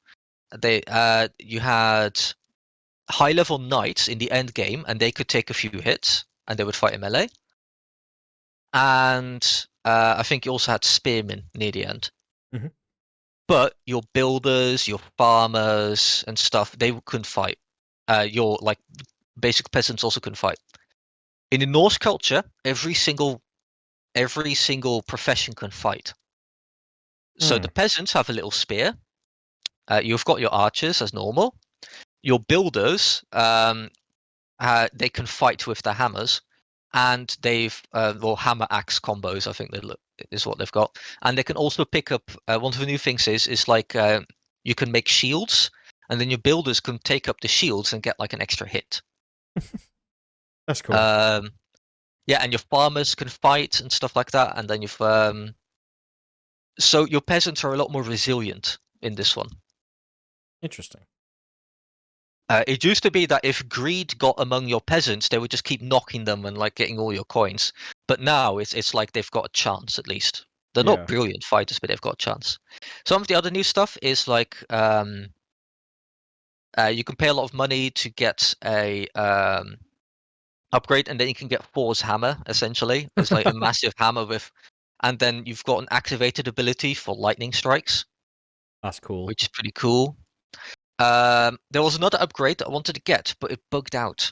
You had high-level knights in the end game, and they could take a few hits, and they would fight in melee. And I think you also had spearmen near the end. But your builders, your farmers, and stuff, they couldn't fight. Your like basic peasants also couldn't fight. In the Norse culture, every single profession can fight. So the peasants have a little spear. You've got your archers as normal. Your builders, they can fight with their hammers, and they've hammer axe combos. I think is what they've got, and they can also pick up. One of the new things is like you can make shields, and then your builders can take up the shields and get like an extra hit. That's cool. Yeah, and your farmers can fight and stuff like that, and then you've so your peasants are a lot more resilient in this one. Interesting. It used to be that if greed got among your peasants, they would just keep knocking them and like getting all your coins. But now it's like they've got a chance at least. They're Yeah. not brilliant fighters, but they've got a chance. Some of the other new stuff is like you can pay a lot of money to get a upgrade, and then you can get Thor's hammer. Essentially, it's like a massive hammer with, and then you've got an activated ability for lightning strikes. That's cool. Which is pretty cool. There was another upgrade that I wanted to get, but it bugged out.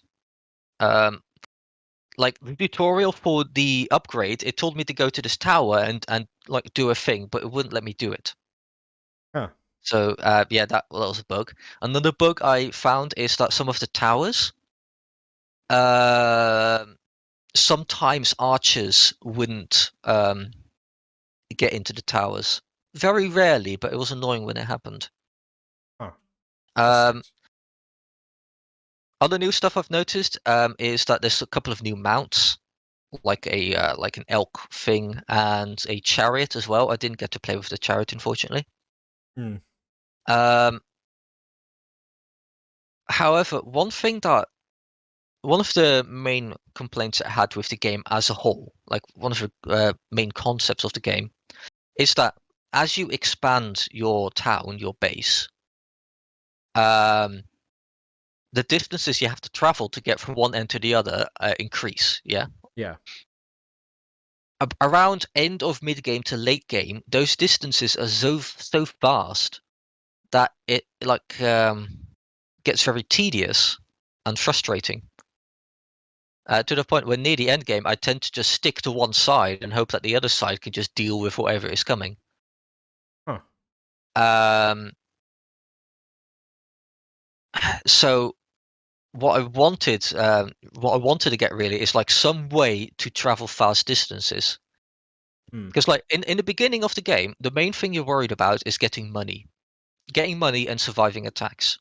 Like the tutorial for the upgrade, it told me to go to this tower and like do a thing, but it wouldn't let me do it. Huh. So yeah, that was a bug. Another bug I found is that some of the towers, sometimes archers wouldn't get into the towers. Very rarely, but it was annoying when it happened. Huh. Other new stuff I've noticed is that there's a couple of new mounts, like an elk thing and a chariot as well. I didn't get to play with the chariot, unfortunately. However, one of the main complaints I had with the game as a whole, like one of the main concepts of the game, is that as you expand your town, your base, the distances you have to travel to get from one end to the other increase. Yeah. Yeah. Around end of mid game to late game, those distances are so vast that it like gets very tedious and frustrating. To the point where near the end game, I tend to just stick to one side and hope that the other side can just deal with whatever is coming. Huh. So what I wanted to get really is like some way to travel fast distances. Because like in the beginning of the game, the main thing you're worried about is getting money and surviving attacks.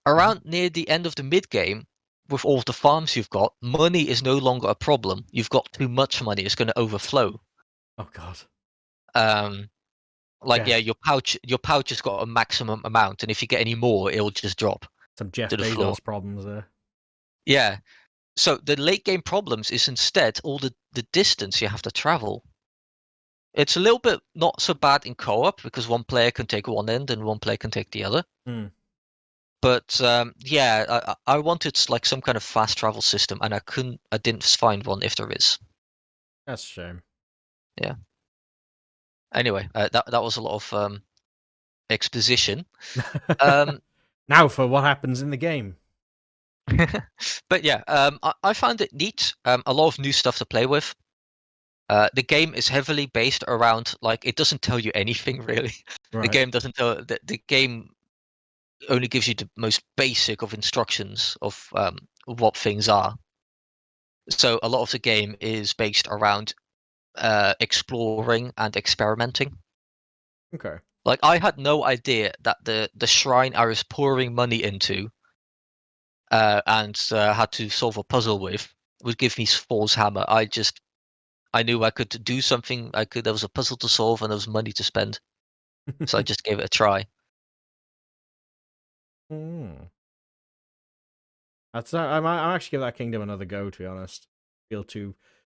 Around near the end of the mid game, with all the farms you've got, money is no longer a problem. You've got too much money; it's going to overflow. Oh god. Like yeah, your pouch has got a maximum amount, and if you get any more, it'll just drop. Some Jeff to the floor. Bezos problems there. Yeah. So the late game problems is instead all the distance you have to travel. It's a little bit not so bad in co-op because one player can take one end and one player can take the other. But yeah, I wanted like some kind of fast travel system, and I didn't find one if there is. That's a shame. Yeah. Anyway, that was a lot of exposition. Now for what happens in the game. But yeah, I found it neat. A lot of new stuff to play with. The game is heavily based around like it doesn't tell you anything really. Right. The game doesn't tell the game only gives you the most basic of instructions of what things are. So a lot of the game is based around exploring and experimenting. Okay. Like I had no idea that the shrine I was pouring money into and had to solve a puzzle with would give me Thor's hammer. I knew I could do something. There was a puzzle to solve and there was money to spend, so I just gave it a try. That's I might actually give that kingdom another go. To be honest, I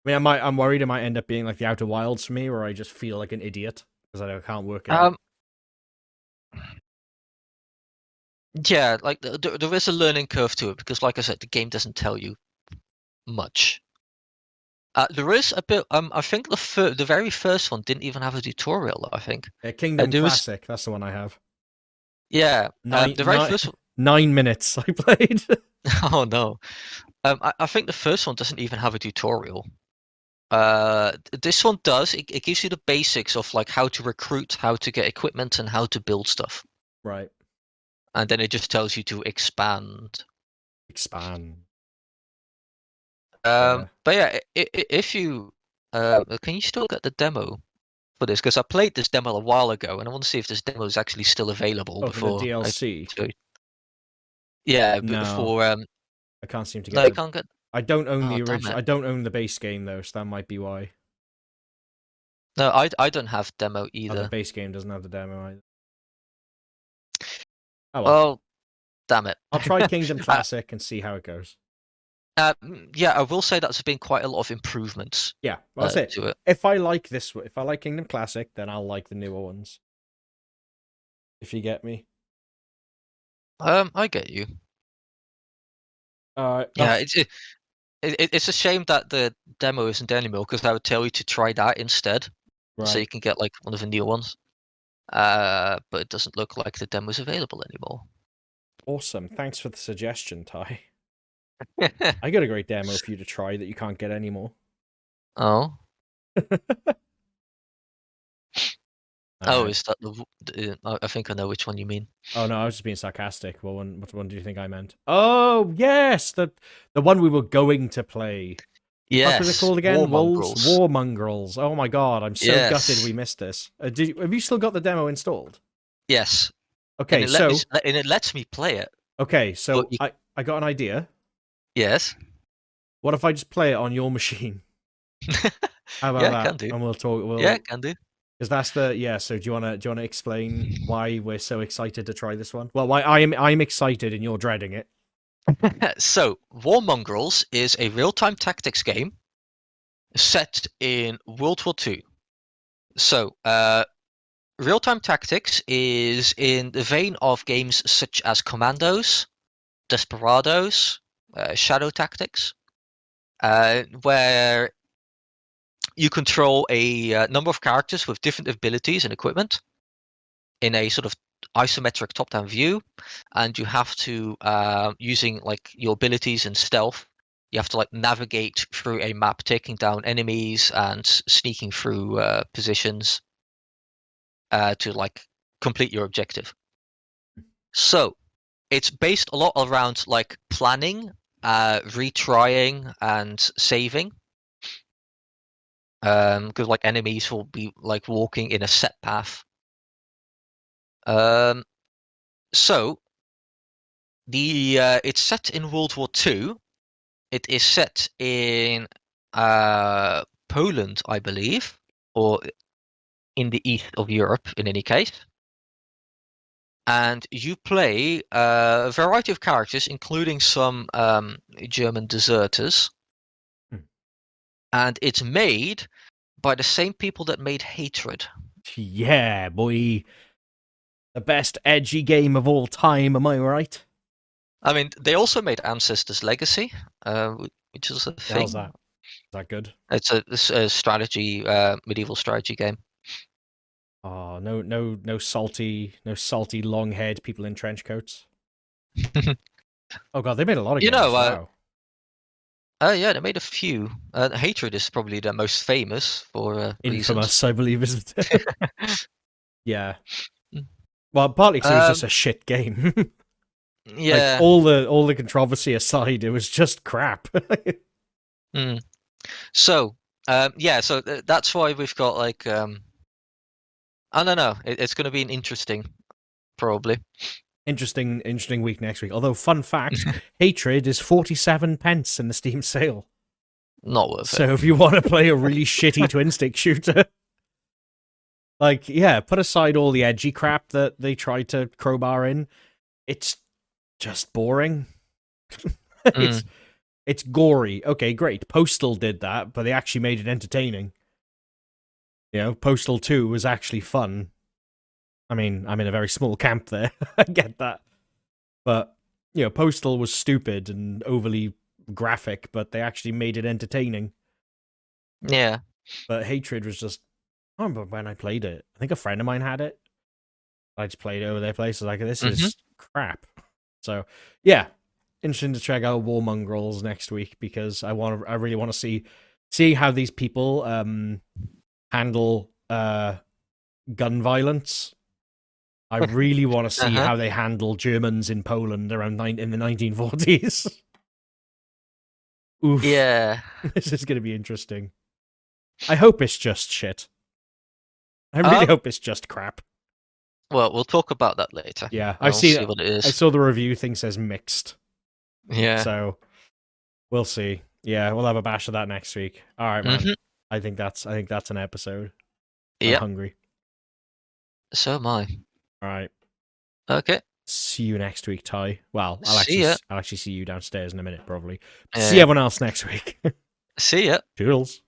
mean, I'm worried it might end up being like the Outer Wilds for me, where I just feel like an idiot because I can't work it out. Yeah, like there is a learning curve to it because, like I said, the game doesn't tell you much. There is a bit. I think the very first one didn't even have a tutorial. I think. Kingdom Classic. That's the one I have. Yeah. The very first one. 9 minutes I played. Oh no. I think the first one doesn't even have a tutorial. This one does. It gives you the basics of like how to recruit, how to get equipment, and how to build stuff. Right. And then it just tells you to expand. Expand. But yeah, if you can you still get the demo for this? Because I played this demo a while ago, and I want to see if this demo is actually still available Oh, for the before DLC? Yeah, No, before I can't seem to no, get you the... can't get. I don't own Oh, the damn original. it! I don't own the base game though, so that might be why. No, I don't have demo Oh, the either. base game doesn't have the demo either. Oh well. Well, damn it. I'll try Kingdom Classic and see how it goes. Yeah, I will say that's been quite a lot of improvements. Yeah, well, that's it. To it. If I like Kingdom Classic, then I'll like the newer ones. If you get me. I get you. Yeah, it's a shame that the demo isn't anymore, because I would tell you to try that instead, so you can get like one of the new ones. But it doesn't look like the demo's available anymore. Awesome. Thanks for the suggestion, Ty. I got a great demo for you to try that you can't get anymore. Oh. Oh, is that I think I know which one you mean. Oh no, I was just being sarcastic. Well, which one do you think I meant? Oh yes, the one we were going to play. Yes. What was it called again? War Mongrels. Oh my god, I'm so gutted we missed this. Have you still got the demo installed? Yes. Okay, and it lets me play it. Okay, so I got an idea. Yes. What if I just play it on your machine? How about that? Can do. And we'll talk. Yeah, can do. Because that's the So do you wanna explain why we're so excited to try this one? Well, why I'm excited and you're dreading it. So, War Mongrels is a real-time tactics game set in World War II. So, real-time tactics is in the vein of games such as Commandos, Desperados, Shadow Tactics, where you control a number of characters with different abilities and equipment in a sort of isometric top-down view, and you have to, using like your abilities and stealth, you have to like navigate through a map, taking down enemies and sneaking through positions to like complete your objective. So it's based a lot around like planning, retrying, and saving. Because like enemies will be like walking in a set path. So it's set in World War II. It is set in Poland, I believe, or in the east of Europe in any case. And you play a variety of characters, including some German deserters. And it's made by the same people that made Hatred. Yeah, boy. The best edgy game of all time, am I right? I mean, they also made Ancestors Legacy, which is a thing. How's that? Is that good? It's a strategy, medieval strategy game. Oh, no salty long-haired people in trench coats. Oh god, they made a lot of games. Wow. Yeah, they made a few. Hatred is probably the most famous for Infamous, reasons. I believe, isn't it? Yeah. Well, partly because it was just a shit game. Yeah. Like, all the controversy aside, it was just crap. So, so that's why we've got like I don't know. It's going to be an interesting, probably. Interesting week next week. Although, fun fact, Hatred is 47p in the Steam sale. Not worth it. So if you want to play a really shitty twin-stick shooter, like, yeah, put aside all the edgy crap that they tried to crowbar in. It's just boring. It's gory. Okay, great. Postal did that, but they actually made it entertaining. You know, Postal 2 was actually fun. I mean, I'm in a very small camp there. I get that. But, you know, Postal was stupid and overly graphic, but they actually made it entertaining. Yeah. But Hatred was just... I remember when I played it. I think a friend of mine had it. I just played it over their place. Like, this is crap. So, yeah. Interesting to check out War Mongrels next week, because I really want to see how these people handle gun violence. I really want to see how they handle Germans in Poland around in the 1940s. Oof. Yeah. This is going to be interesting. I hope it's just shit. I really hope it's just crap. Well, we'll talk about that later. Yeah, I'll see what it is. I saw the review thing says mixed. Yeah. So we'll see. Yeah, we'll have a bash of that next week. All right, man. I think that's an episode. I'm hungry. So am I. All right. Okay. See you next week, Ty. Well, I'll actually see you downstairs in a minute, probably. See everyone else next week. See ya. Toodles.